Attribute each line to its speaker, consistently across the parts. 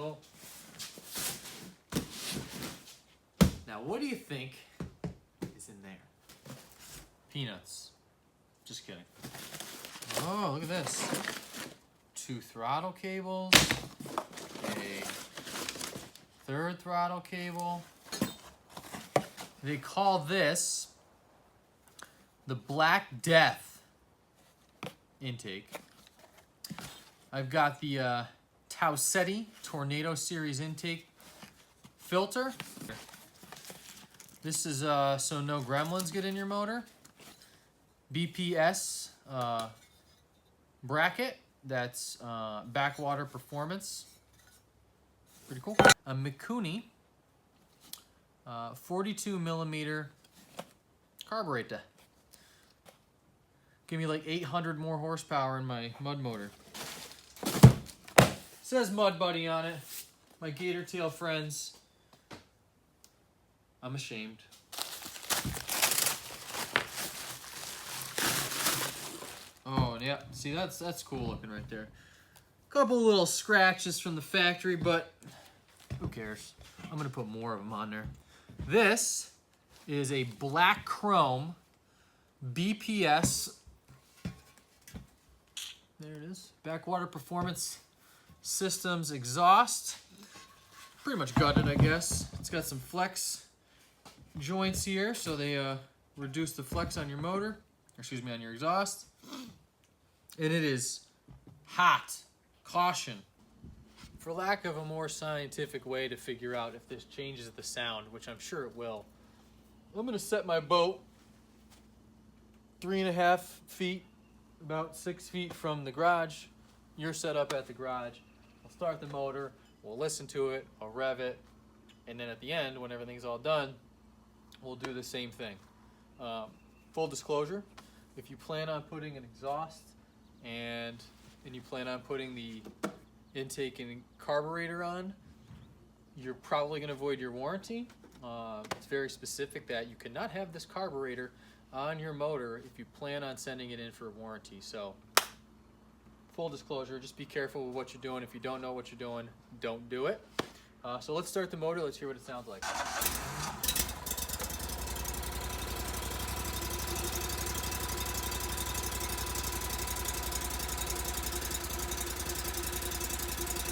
Speaker 1: Oh. Now, what do you think is in there? Peanuts. Just kidding. Oh, look at this. 2 throttle cables. A 3rd throttle cable. They call this the Black Death intake. I've got the Tausetti Tornado Series intake filter. This is so no gremlins get in your motor. BPS bracket, that's backwater performance. Pretty cool. A Mikuni 42 millimeter carburetor. Give me like 800 more horsepower in my mud motor. Says Mud Buddy on it. My GatorTail friends. I'm ashamed. Oh, yeah. See, that's cool looking right there. Couple little scratches from the factory, but who cares? I'm going to put more of them on there. This is a black chrome BPS. There it is. Backwater Performance Systems exhaust. Pretty much gutted, I guess. It's got some flex joints here, so they reduce the flex on your motor, or excuse me, on your exhaust. And it is hot. Caution. For lack of a more scientific way to figure out if this changes the sound, which I'm sure it will, I'm going to set my boat 3.5 feet, about 6 feet from the garage. You're set up at the garage. I'll start the motor, we'll listen to it, I'll rev it, and then at the end, when everything's all done, we'll do the same thing. Full disclosure, if you plan on putting an exhaust and you plan on putting the intake and carburetor on, you're probably going to void your warranty. It's very specific that you cannot have this carburetor on your motor if you plan on sending it in for a warranty. So full disclosure, just be careful with what you're doing. If you don't know what you're doing, don't do it. So let's start the motor. Let's hear what it sounds like.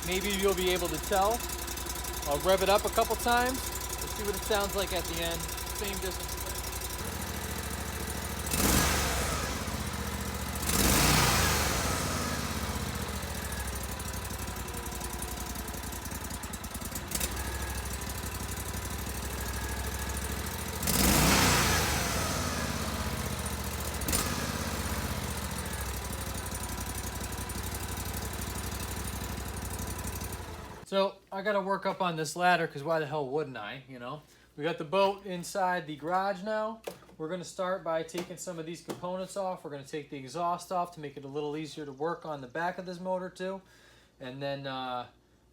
Speaker 1: Maybe you'll be able to tell. I'll rev it up a couple times. Let's see what it sounds like at the end. Same distance. So I got to work up on this ladder because why the hell wouldn't I, you know? We got the boat inside the garage now. We're going to start by taking some of these components off. We're going to take the exhaust off to make it a little easier to work on the back of this motor too. And then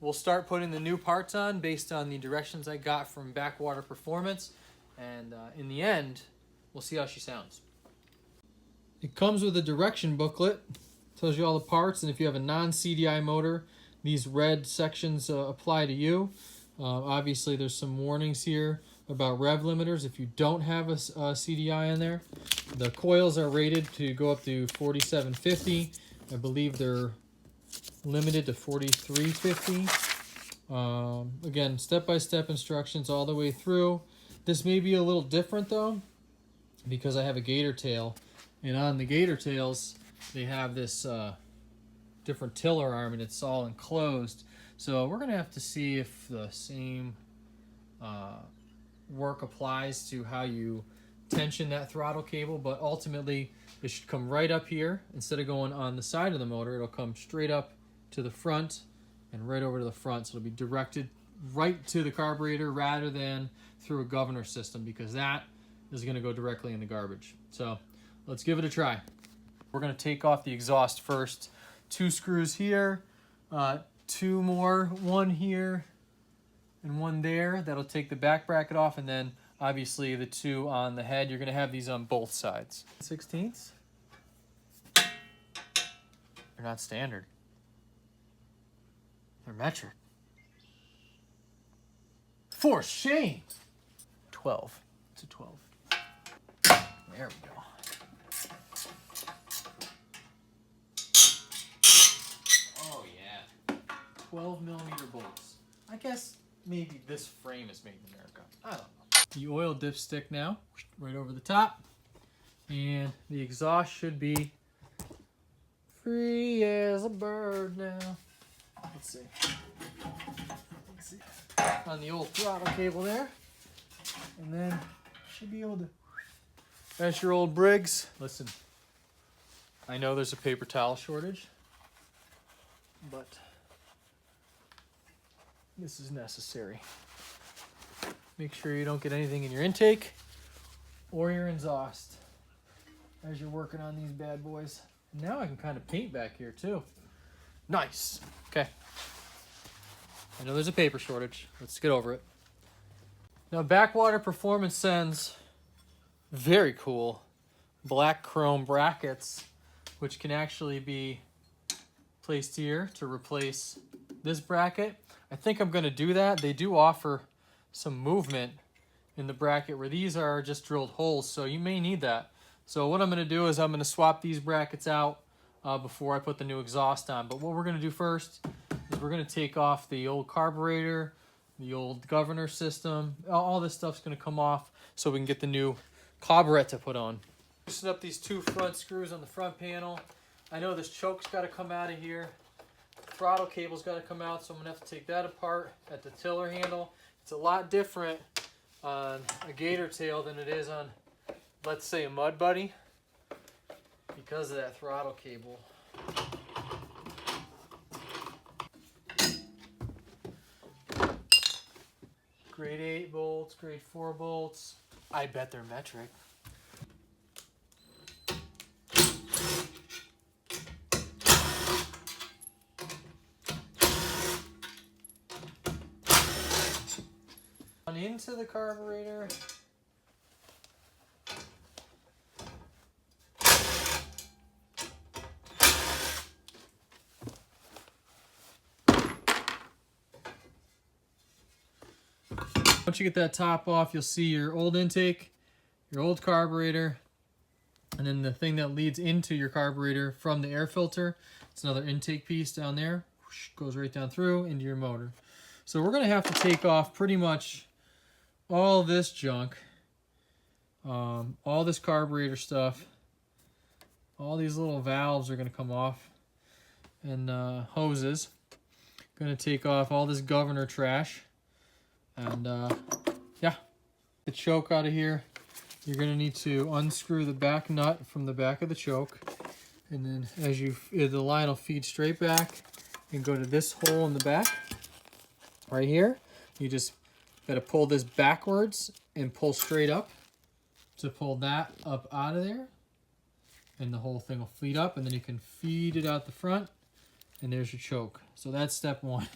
Speaker 1: we'll start putting the new parts on based on the directions I got from Backwater Performance. And in the end, we'll see how she sounds. It comes with a direction booklet. Tells you all the parts, and if you have a non-CDI motor, these red sections apply to you. Obviously, there's some warnings here about rev limiters if you don't have a CDI in there. The coils are rated to go up to 4750. I believe they're limited to 4350. Again, step-by-step instructions all the way through. This may be a little different though, because I have a GatorTail, and on the GatorTails they have this different tiller arm, and it's all enclosed. So we're gonna have to see if the same work applies to how you tension that throttle cable, but ultimately it should come right up here. Instead of going on the side of the motor, it'll come straight up to the front and right over to the front. So it'll be directed right to the carburetor rather than through a governor system, because that is gonna go directly in the garbage. So let's give it a try. We're gonna take off the exhaust first. 2 screws here, 2 more, 1 here and 1 there. That'll take the back bracket off, and then obviously the 2 on the head. You're gonna have these on both sides. 16ths. They're not standard. They're metric. For shame. 12. It's a 12. There we go. Oh yeah. 12mm bolts. I guess maybe this frame is made in America. I don't know. The oil dipstick now, right over the top. And the exhaust should be free as a bird now. Let's see. On the old throttle cable there. And then should be able to. That's your old Briggs. Listen, I know there's a paper towel shortage, but this is necessary. Make sure you don't get anything in your intake or your exhaust as you're working on these bad boys. And now I can kind of paint back here too. Nice. Okay. I know there's a paper shortage. Let's get over it. Now, backwater performance sends very cool black chrome brackets, which can actually be placed here to replace this bracket. I think I'm going to do that. They do offer some movement in the bracket where these are just drilled holes, so you may need that. So what I'm going to do is I'm going to swap these brackets out before I put the new exhaust on. But what we're going to do first is we're going to take off the old carburetor, the old governor system. All this stuff's going to come off so we can get the new carburetor to put on. Loosen up these two front screws on the front panel. I know this choke's got to come out of here. Throttle cable's got to come out, so I'm going to have to take that apart at the tiller handle. It's a lot different on a GatorTail than it is on, let's say, a Mud Buddy because of that throttle cable. Grade 8 bolts, grade 4 bolts. I bet they're metric. On into the carburetor. Once you get that top off, you'll see your old intake, your old carburetor, and then the thing that leads into your carburetor from the air filter. It's another intake piece down there. Whoosh, goes right down through into your motor. So we're going to have to take off pretty much all this junk, all this carburetor stuff. All these little valves are going to come off, and hoses. Going to take off all this governor trash. And yeah, the choke out of here. You're going to need to unscrew the back nut from the back of the choke, and then as the line will feed straight back and go to this hole in the back right here. You just got to pull this backwards and pull straight up to pull that up out of there, and the whole thing will feed up, and then you can feed it out the front, and there's your choke. So that's step one.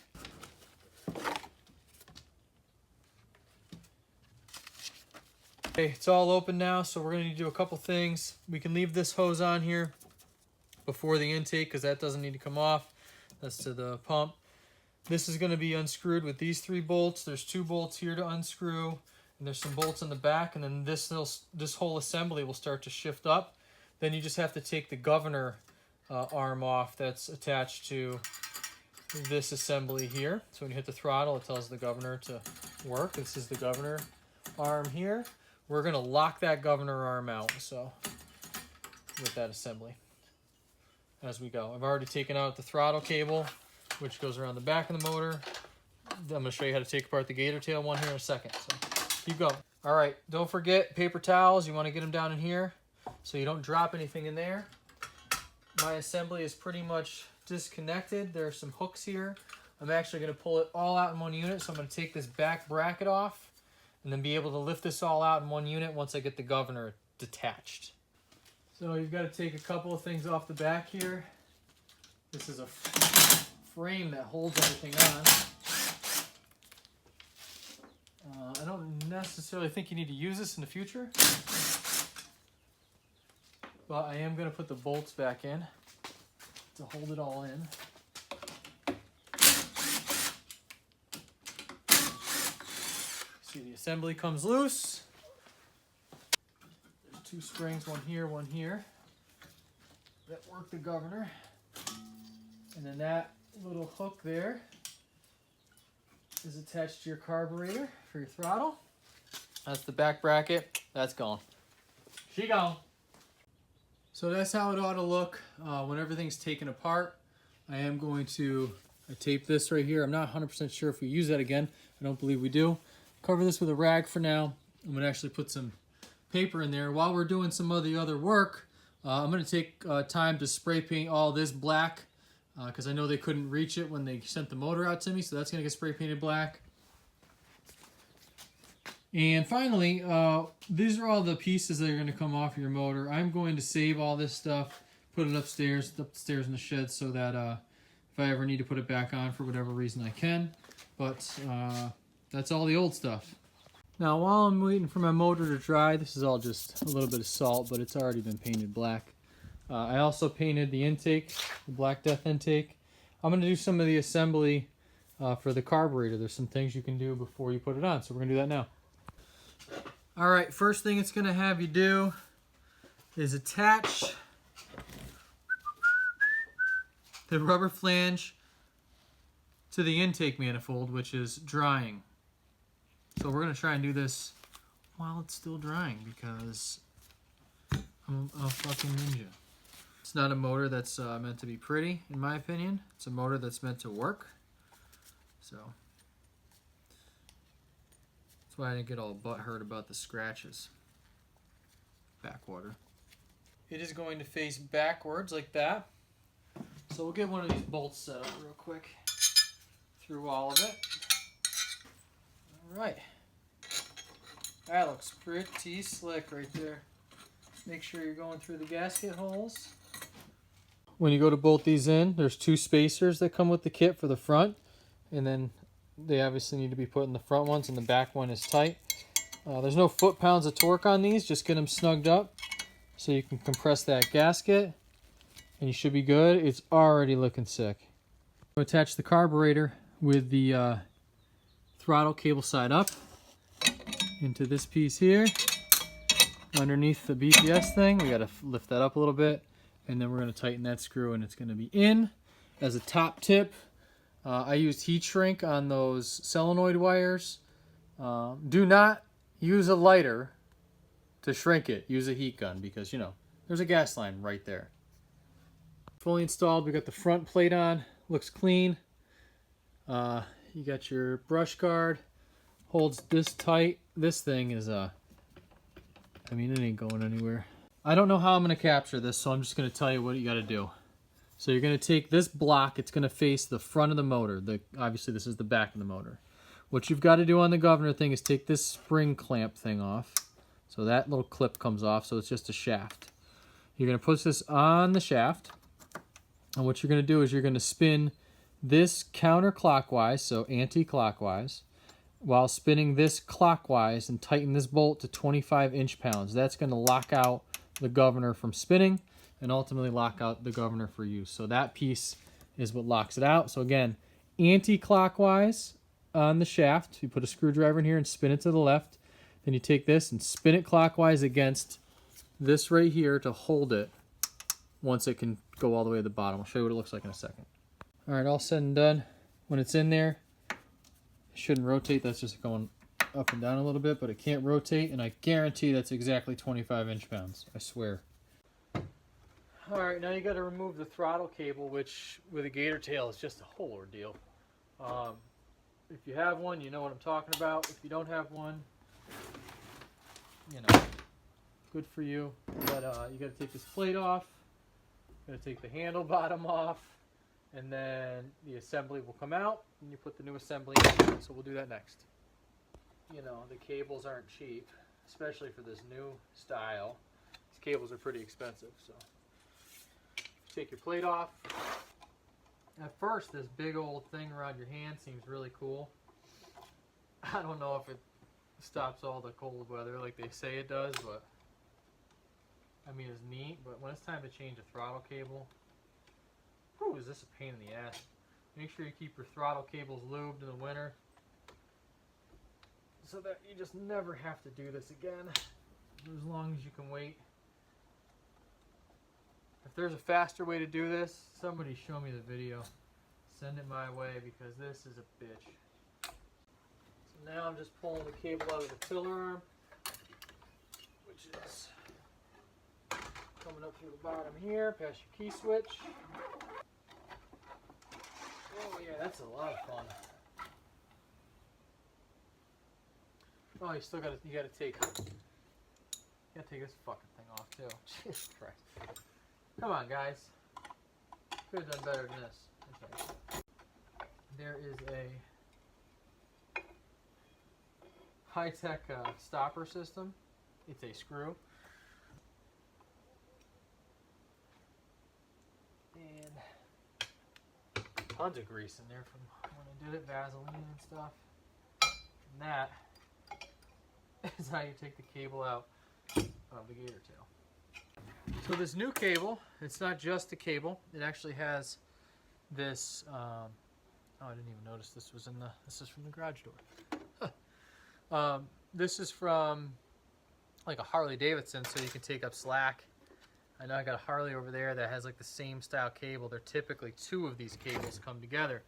Speaker 1: Okay, it's all open now, so we're going to need to do a couple things. We can leave this hose on here before the intake because that doesn't need to come off. That's to the pump. This is going to be unscrewed with these 3 bolts. There's 2 bolts here to unscrew, and there's some bolts in the back, and then this whole assembly will start to shift up. Then you just have to take the governor arm off that's attached to this assembly here. So when you hit the throttle, it tells the governor to work. This is the governor arm here. We're going to lock that governor arm out, so with that assembly as we go. I've already taken out the throttle cable, which goes around the back of the motor. I'm going to show you how to take apart the GatorTail one here in a second, so keep going. All right, don't forget paper towels. You want to get them down in here so you don't drop anything in there. My assembly is pretty much disconnected. There are some hooks here. I'm actually going to pull it all out in one unit, so I'm going to take this back bracket off and then be able to lift this all out in one unit once I get the governor detached. So you've got to take a couple of things off the back here. This is a frame that holds everything on. I don't necessarily think you need to use this in the future, but I am going to put the bolts back in to hold it all in. See, the assembly comes loose. There's 2 springs, one here, that work the governor. And then that little hook there is attached to your carburetor for your throttle. That's the back bracket. That's gone. She gone. So that's how it ought to look when everything's taken apart. I am going to tape this right here. I'm not 100% sure if we use that again. I don't believe we do. Cover this with a rag for now. I'm going to actually put some paper in there. While we're doing some of the other work, I'm going to take time to spray paint all this black because I know they couldn't reach it when they sent the motor out to me, so that's going to get spray painted black. And finally, these are all the pieces that are going to come off your motor. I'm going to save all this stuff, put it upstairs in the shed so that if I ever need to put it back on for whatever reason I can. But that's all the old stuff. Now while I'm waiting for my motor to dry, this is all just a little bit of salt, but it's already been painted black. I also painted the intake, the Black Death intake. I'm going to do some of the assembly for the carburetor. There's some things you can do before you put it on, so we're going to do that now. Alright, first thing it's going to have you do is attach the rubber flange to the intake manifold, which is drying. So we're going to try and do this while it's still drying because I'm a fucking ninja. It's not a motor that's meant to be pretty, in my opinion. It's a motor that's meant to work. So that's why I didn't get all butthurt about the scratches. Backwater. It is going to face backwards like that. So we'll get one of these bolts set up real quick through all of it. Alright. That looks pretty slick right there. Make sure you're going through the gasket holes. When you go to bolt these in, there's 2 spacers that come with the kit for the front. And then they obviously need to be put in the front ones and the back one is tight. There's no foot-pounds of torque on these. Just get them snugged up so you can compress that gasket. And you should be good. It's already looking sick. We'll attach the carburetor with the throttle cable side up into this piece here. Underneath the BPS thing, we got to lift that up a little bit. And then we're going to tighten that screw and it's going to be in. As a top tip, I used heat shrink on those solenoid wires. Do not use a lighter to shrink it. Use a heat gun because, you know, there's a gas line right there. Fully installed. We got the front plate on. Looks clean. You got your brush guard. Holds this tight. This thing is I mean, it ain't going anywhere. I don't know how I'm going to capture this, so I'm just going to tell you what you got to do. So you're going to take this block. It's going to face the front of the motor. Obviously, this is the back of the motor. What you've got to do on the governor thing is take this spring clamp thing off. So that little clip comes off, so it's just a shaft. You're going to put this on the shaft. And what you're going to do is you're going to spin this counterclockwise, so anti-clockwise, while spinning this clockwise and tighten this bolt to 25 inch-pounds. That's going to lock out the governor from spinning and ultimately lock out the governor for use. So that piece is what locks it out. So again, anti-clockwise on the shaft. You put a screwdriver in here and spin it to the left. Then you take this and spin it clockwise against this right here to hold it once it can go all the way to the bottom. I'll show you what it looks like in a second. All right, all said and done. When it's in there, it shouldn't rotate. That's just going up and down a little bit, but it can't rotate, and I guarantee that's exactly 25 inch-pounds. I swear. All right, now you got to remove the throttle cable, which with a GatorTail is just a whole ordeal. If you have one, you know what I'm talking about. If you don't have one, you know, good for you. But you got to take this plate off. You got to take the handle bottom off, and then the assembly will come out, and you put the new assembly in. So we'll do that next. You know, the cables aren't cheap, especially for this new style. These cables are pretty expensive, so take your plate off. At first, this big old thing around your hand seems really cool. I don't know if it stops all the cold weather like they say it does, but I mean, it's neat. But when it's time to change a throttle cable, whew, is this a pain in the ass. Make sure you keep your throttle cables lubed in the winter. so that you just never have to do this again for as long as you can wait. If there's a faster way to do this, somebody show me the video. Send it my way because this is a bitch. So now I'm just pulling the cable out of the tiller arm, which is coming up through the bottom here, past your key switch. Oh yeah, that's a lot of fun. Oh, you gotta take this fucking thing off too. Jesus Christ. Come on, guys. Could have done better than this. Okay. There is a high-tech stopper system. It's a screw. And tons of grease in there from when I did it, Vaseline and stuff. And that is how you take the cable out of the GatorTail. So this new cable, it's not just a cable. It actually has this. Oh, I didn't even notice this was in the. This is from the garage door. This is from like a Harley Davidson, so you can take up slack. I know I got a Harley over there that has like the same style cable. They're typically two of these cables come together.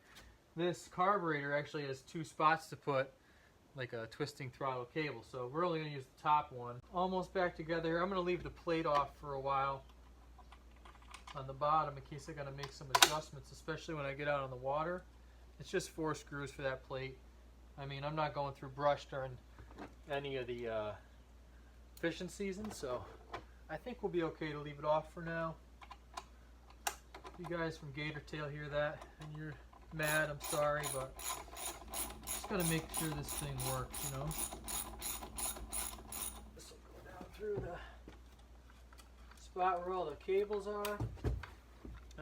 Speaker 1: This carburetor actually has two spots to put like a twisting throttle cable, so we're only going to use the top one. Almost back together here. I'm going to leave the plate off for a while on the bottom in case I got to make some adjustments, especially when I get out on the water. It's just 4 screws for that plate. I mean, I'm not going through brush during any of the fishing season, so I think we'll be okay to leave it off for now. If you guys from GatorTail hear that and you're mad, I'm sorry, but just gotta make sure this thing works, you know. This will go down through the spot where all the cables are,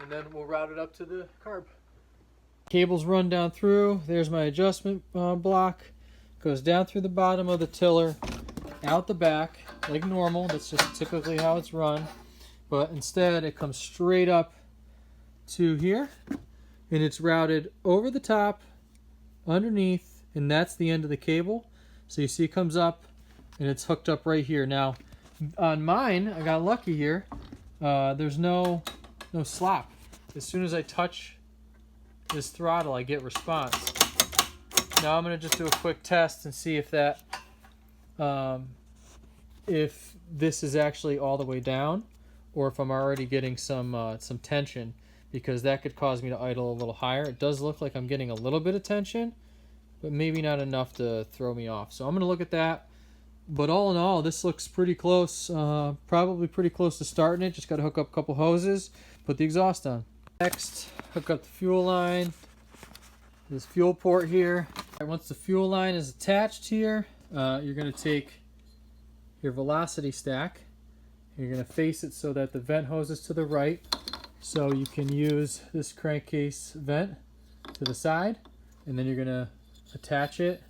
Speaker 1: and then we'll route it up to the carb. Cables run down through. There's my adjustment block. Goes down through the bottom of the tiller, out the back, like normal. That's just typically how it's run. But instead, it comes straight up to here, and it's routed over the top, underneath, and that's the end of the cable. So you see it comes up, and it's hooked up right here. Now, on mine, I got lucky here. There's no slop. As soon as I touch this throttle, I get response. Now I'm going to just do a quick test and see if that, if this is actually all the way down, or if I'm already getting some tension, because that could cause me to idle a little higher. It does look like I'm getting a little bit of tension, but maybe not enough to throw me off. So I'm going to look at that. But all in all, this looks pretty close, probably pretty close to starting it. Just got to hook up a couple hoses, put the exhaust on. Next, hook up the fuel line, this fuel port here. Once the fuel line is attached here, you're going to take your velocity stack. You're going to face it so that the vent hose is to the right, so you can use this crankcase vent to the side, and then you're going to attach it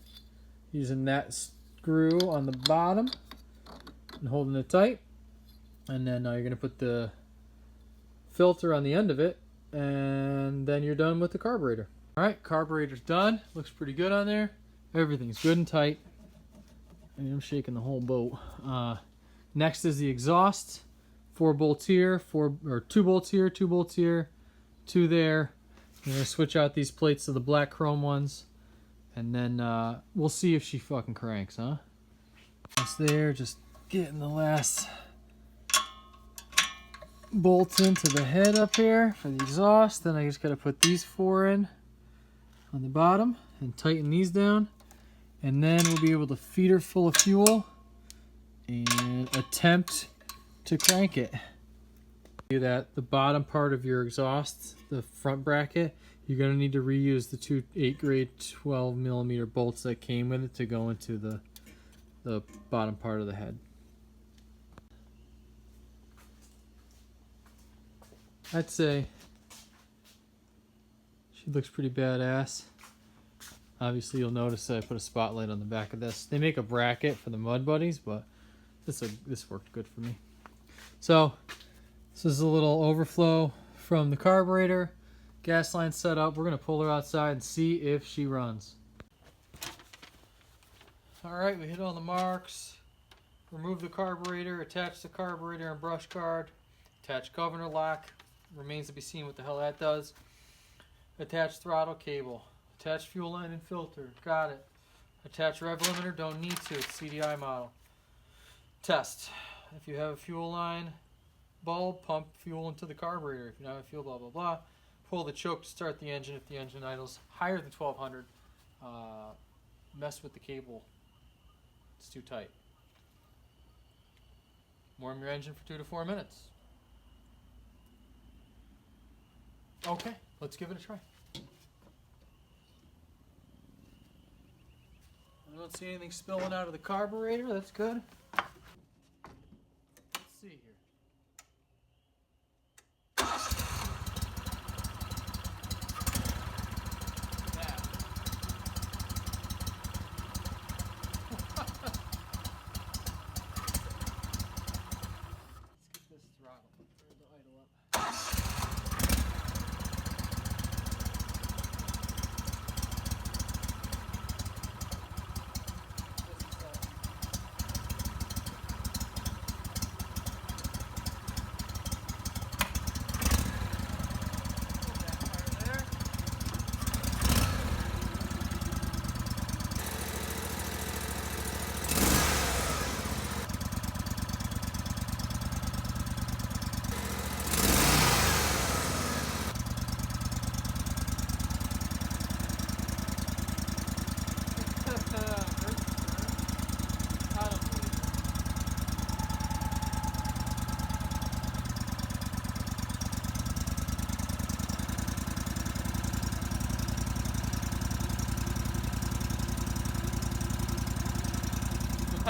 Speaker 1: using that screw on the bottom and holding it tight, and then you're going to put the filter on the end of it, and then you're done with the carburetor. Alright, carburetor's done. Looks pretty good on there. Everything's good and tight. I mean, I'm shaking the whole boat. Next is the exhaust. 4 bolts here, 2 bolts here, 2 bolts here, 2 there. I'm going to switch out these plates to the black chrome ones, and then we'll see if she fucking cranks, huh? That's there, just getting the last bolt into the head up here for the exhaust. Then I just got to put these 4 in on the bottom and tighten these down, and then we'll be able to feed her full of fuel and attempt to crank it. Do that. The bottom part of your exhaust, the front bracket, you're going to need to reuse the 2 8-grade 12mm bolts that came with it to go into the bottom part of the head. I'd say she looks pretty badass. Obviously, you'll notice that I put a spotlight on the back of this. They make a bracket for the Mud Buddies, but this worked good for me. So this is a little overflow from the carburetor. Gas line set up. We're going to pull her outside and see if she runs. Alright, we hit all the marks. Remove the carburetor, attach the carburetor and brush guard. Attach governor lock. Remains to be seen what the hell that does. Attach throttle cable. Attach fuel line and filter. Got it. Attach rev limiter. Don't need to. It's CDI model. Test. If you have a fuel line bulb, pump fuel into the carburetor. If you don't have a fuel, blah, blah, blah. Pull the choke to start the engine if the engine idles higher than 1200. Mess with the cable. It's too tight. Warm your engine for 2 to 4 minutes. Okay, let's give it a try. I don't see anything spilling out of the carburetor. That's good. Let's see here.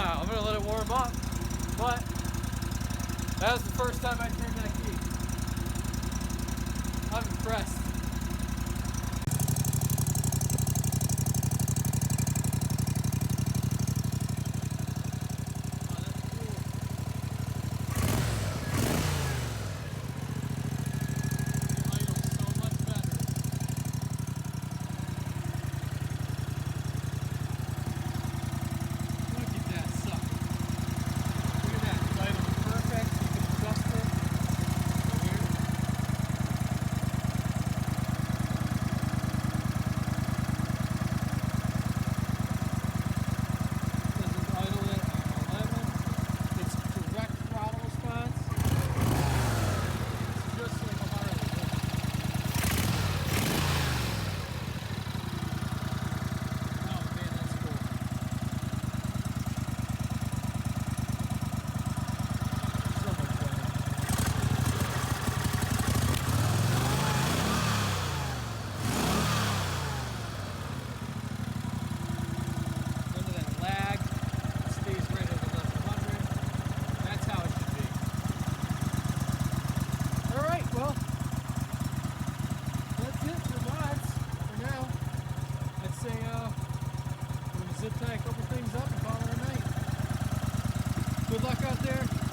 Speaker 1: I'm gonna let it warm up, but that was the first time I turned that key. I'm impressed. Zip tie a couple things up and call it a night. Good luck out there.